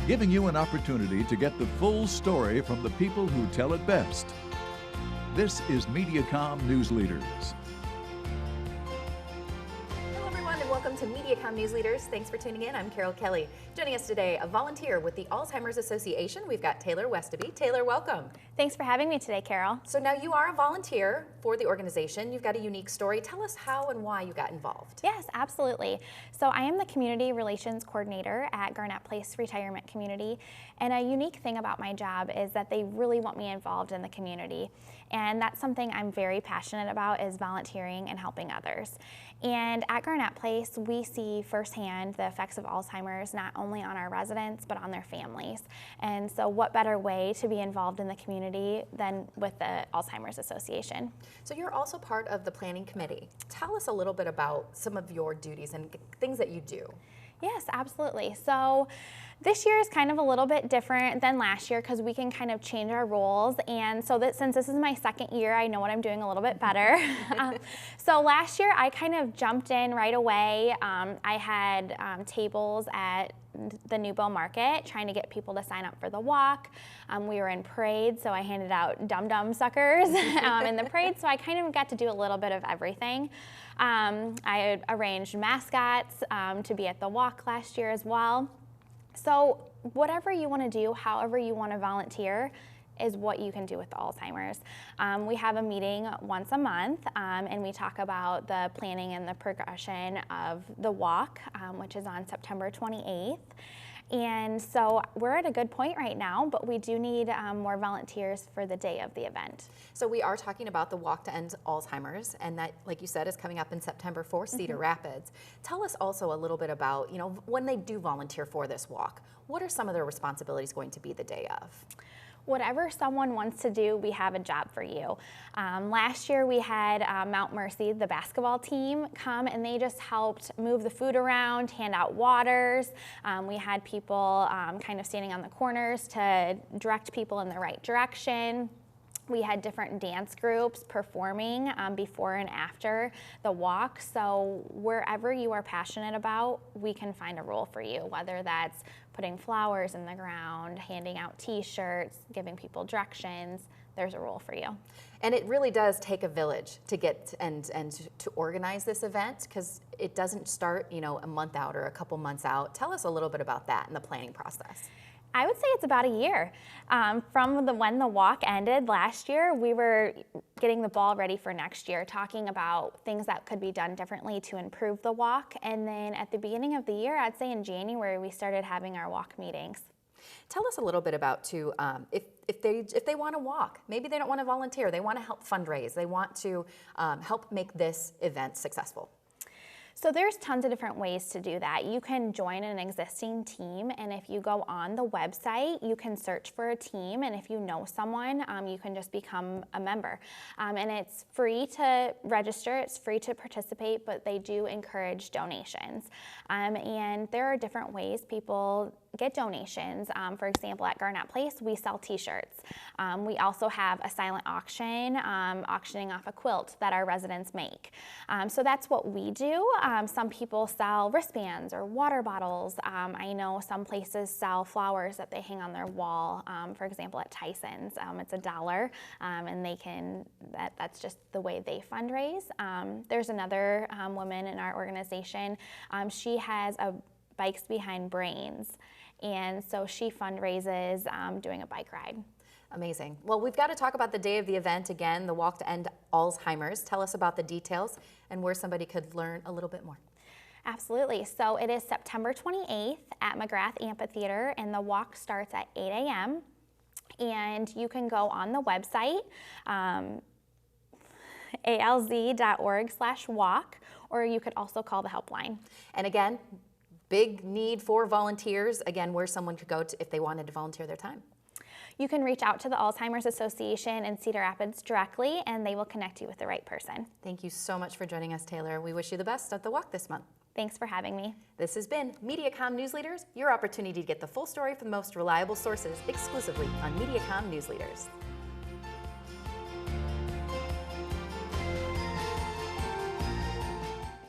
giving you an opportunity to get the full story from the people who tell it best. This is Mediacom News Leaders. Welcome to Mediacom News Leaders. Thanks for tuning in. I'm Carol Kelly. Joining us today, a volunteer with the Alzheimer's Association. We've got Taylor Westaby. Taylor, welcome. Thanks for having me today, Carol. So now you are a volunteer for the organization. You've got a unique story. Tell us how and why you got involved. Yes, absolutely. So I am the Community Relations Coordinator at Garnett Place Retirement Community. And a unique thing about my job is that they really want me involved in the community. And that's something I'm very passionate about, is volunteering and helping others. And at Garnett Place, we see firsthand the effects of Alzheimer's not only on our residents, but on their families. And so what better way to be involved in the community than with the Alzheimer's Association? So you're also part of the planning committee. Tell us a little bit about some of your duties and things that you do. Yes, absolutely. So this year is kind of a little bit different than last year because we can kind of change our roles. And so that since this is my second year, I know what I'm doing a little bit better. So last year I kind of jumped in right away. I had tables at the Newville Market trying to get people to sign up for the walk. We were in parade, so I handed out dum-dum suckers in the parade, so I kind of got to do a little bit of everything. I arranged mascots to be at the walk last year as well. So whatever you want to do, however you want to volunteer, is what you can do with the Alzheimer's. We have a meeting once a month, and we talk about the planning and the progression of the walk, which is on September 28th. And so we're at a good point right now, but we do need more volunteers for the day of the event. So we are talking about the Walk to End Alzheimer's, and that, like you said, is coming up in September for Cedar Rapids. Tell us also a little bit about, when they do volunteer for this walk, what are some of their responsibilities going to be the day of? Whatever someone wants to do, we have a job for you. Last year we had Mount Mercy, the basketball team, come and they just helped move the food around, hand out waters. We had people kind of standing on the corners to direct people in the right direction. We had different dance groups performing before and after the walk. So wherever you are passionate about, we can find a role for you, whether that's putting flowers in the ground, handing out t-shirts, giving people directions. There's a role for you. And it really does take a village to get and to organize this event, because it doesn't start, a month out or a couple months out. Tell us a little bit about that and the planning process. I would say it's about a year. From when the walk ended last year, we were getting the ball ready for next year, talking about things that could be done differently to improve the walk. And then at the beginning of the year, I'd say in January, we started having our walk meetings. Tell us a little bit about, too, if they want to walk, maybe they don't want to volunteer, they want to help fundraise, they want to help make this event successful. So there's tons of different ways to do that. You can join an existing team, and if you go on the website, you can search for a team, and if you know someone, you can just become a member. And it's free to register, it's free to participate, but they do encourage donations. And there are different ways people get donations. For example, at Garnett Place, we sell t-shirts. We also have a silent auction, auctioning off a quilt that our residents make. So that's what we do. Some people sell wristbands or water bottles. I know some places sell flowers that they hang on their wall. For example, at Tyson's, it's $1, and that's just the way they fundraise. There's another woman in our organization. She has a Bikes Behind Brains, and so she fundraises doing a bike ride. Amazing. Well, we've got to talk about the day of the event again, the Walk to End Alzheimer's. Tell us about the details and where somebody could learn a little bit more. Absolutely. So it is September 28th at McGrath Amphitheater, and the walk starts at 8 a.m. And you can go on the website, alz.org/walk, or you could also call the helpline. And again, big need for volunteers. Again, where someone could go to if they wanted to volunteer their time. You can reach out to the Alzheimer's Association in Cedar Rapids directly, and they will connect you with the right person. Thank you so much for joining us, Taylor. We wish you the best at the walk this month. Thanks for having me. This has been Mediacom News Leaders, your opportunity to get the full story from the most reliable sources exclusively on Mediacom News Leaders.